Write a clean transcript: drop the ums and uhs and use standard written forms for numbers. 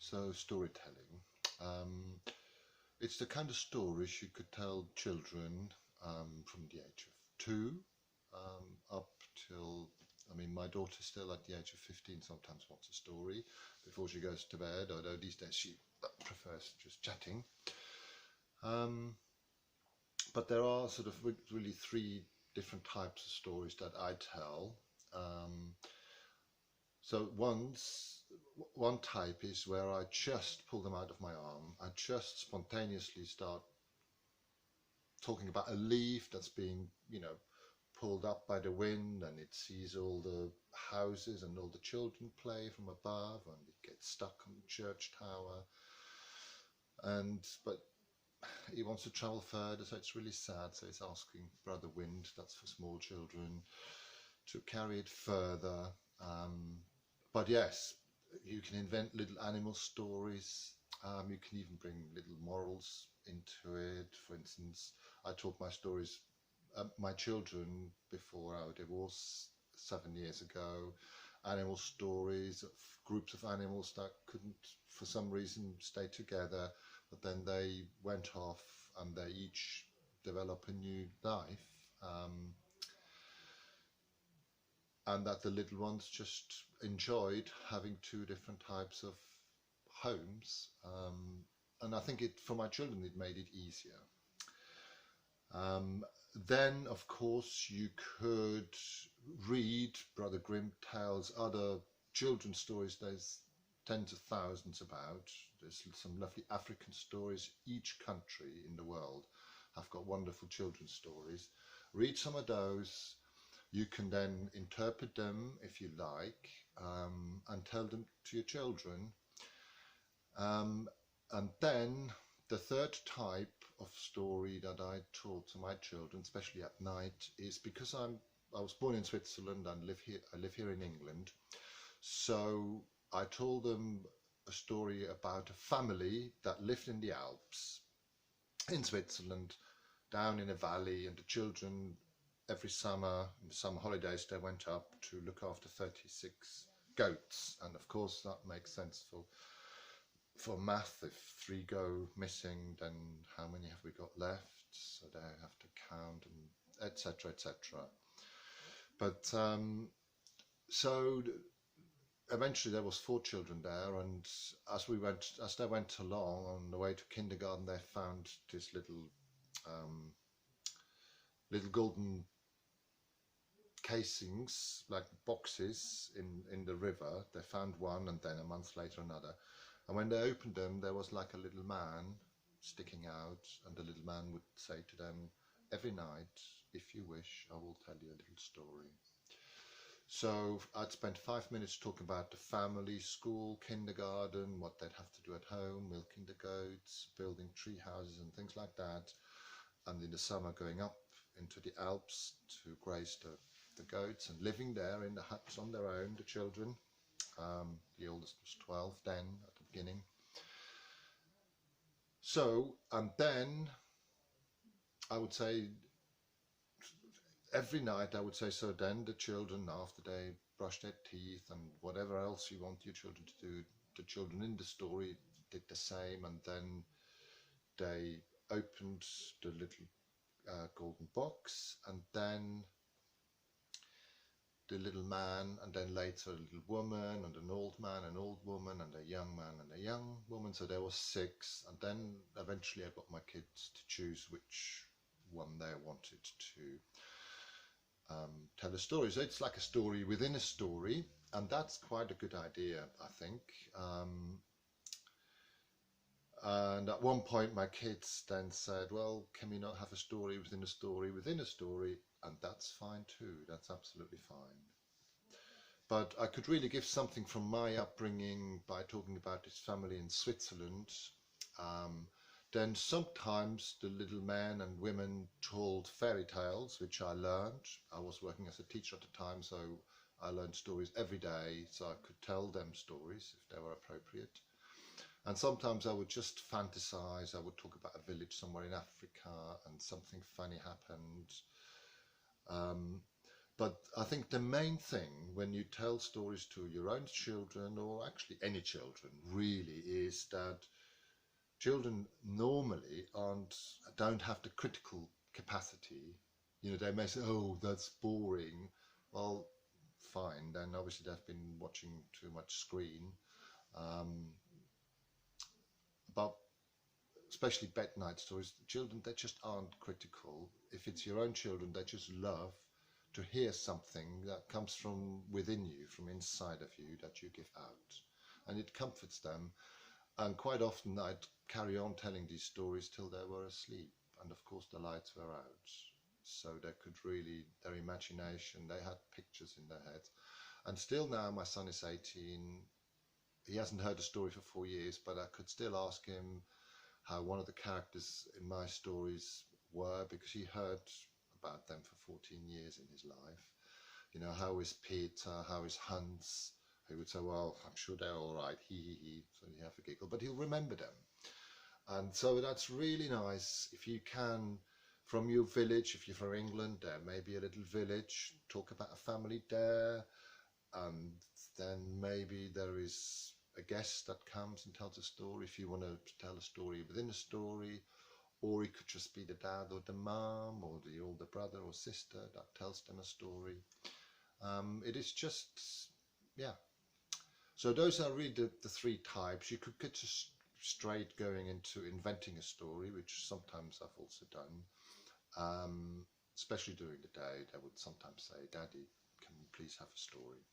So storytelling. Um, it's the kind of stories you could tell children from the age of 2 up till, I mean, my daughter still at the age of 15 sometimes wants a story before she goes to bed, although these days she prefers just chatting. Um, but there are sort of really three different types of stories that I tell. Um, So one type is where I just pull them out of my arm. I just spontaneously start talking about a leaf that's being, pulled up by the wind, and it sees all the houses and all the children play from above, and it gets stuck on the church tower. And but he wants to travel further, so it's really sad. So he's asking Brother Wind, that's for small children, to carry it further. But yes, you can invent little animal stories. You can even bring little morals into it. For instance, I told my stories, my children before our divorce 7 years ago, animal stories of groups of animals that couldn't, for some reason, stay together, but then they went off and they each develop a new life. And that the little ones just enjoyed having two different types of homes. And I think for my children, it made it easier. Um, then, of course, you could read Brother Grimm tells other children's stories. There's tens of thousands about. There's some lovely African stories. Each country in the world have got wonderful children's stories. Read some of those. You can then interpret them if you like, and tell them to your children. And then the third type of story that I told to my children, especially at night, is because I was born in Switzerland and I live here in England. So I told them a story about a family that lived in the Alps in Switzerland, down in a valley, and the children every summer, in the summer holidays, they went up to look after 36 goats. And of course, that makes sense for math. If 3 go missing, then how many have we got left? So they have to count, and etc., etc. But so eventually there was 4 children there, and as they went along on the way to kindergarten, they found this little golden casings, like boxes in the river. They found one, and then a month later another. And when they opened them, there was like a little man sticking out, and the little man would say to them, "Every night, if you wish, I will tell you a little story." So I'd spent 5 minutes talking about the family, school, kindergarten, what they'd have to do at home, milking the goats, building tree houses and things like that. And in the summer going up into the Alps to graze the goats and living there in the huts on their own, the children. The oldest was 12 then at the beginning. So, and then I would say every night I would say, so then the children, after they brush their teeth and whatever else you want your children to do, the children in the story did the same, and then they opened the little golden box, and then the little man, and then later a little woman, and an old man, an old woman, and a young man, and a young woman. So there was 6, and then eventually I got my kids to choose which one they wanted to tell a story. So it's like a story within a story, and that's quite a good idea, I think. And at one point my kids then said, well, can we not have a story within a story within a story? And that's fine too, that's absolutely fine. But I could really give something from my upbringing by talking about this family in Switzerland. Then sometimes the little men and women told fairy tales, which I learned. I was working as a teacher at the time, so I learned stories every day, so I could tell them stories if they were appropriate. And sometimes I would just fantasize. I would talk about a village somewhere in Africa and something funny happened. But I think the main thing when you tell stories to your own children, or actually any children, really, is that children normally don't have the critical capacity. You know, they may say, "Oh, that's boring." Well, fine. Then obviously they've been watching too much screen. Um, but especially bed night stories, children, they just aren't critical. If it's your own children, they just love to hear something that comes from within you, from inside of you, that you give out, and it comforts them. And quite often I'd carry on telling these stories till they were asleep. And of course the lights were out. So they could really, their imagination, they had pictures in their head. And still now, my son is 18. He hasn't heard a story for 4 years, but I could still ask him how one of the characters in my stories were, because he heard about them for 14 years in his life. You know, how is Peter? How is Hans? He would say, well, I'm sure they're all right. He. So you have a giggle, but he'll remember them. And so that's really nice. If you can, from your village, if you're from England, there may be a little village, talk about a family there. And then maybe there is a guest that comes and tells a story. If you want to tell a story within a story, or it could just be the dad or the mom or the older brother or sister that tells them a story. It is just, yeah. So those are really the three types. You could get just straight going into inventing a story, which sometimes I've also done. Especially during the day, they would sometimes say, "Daddy, can we please have a story?"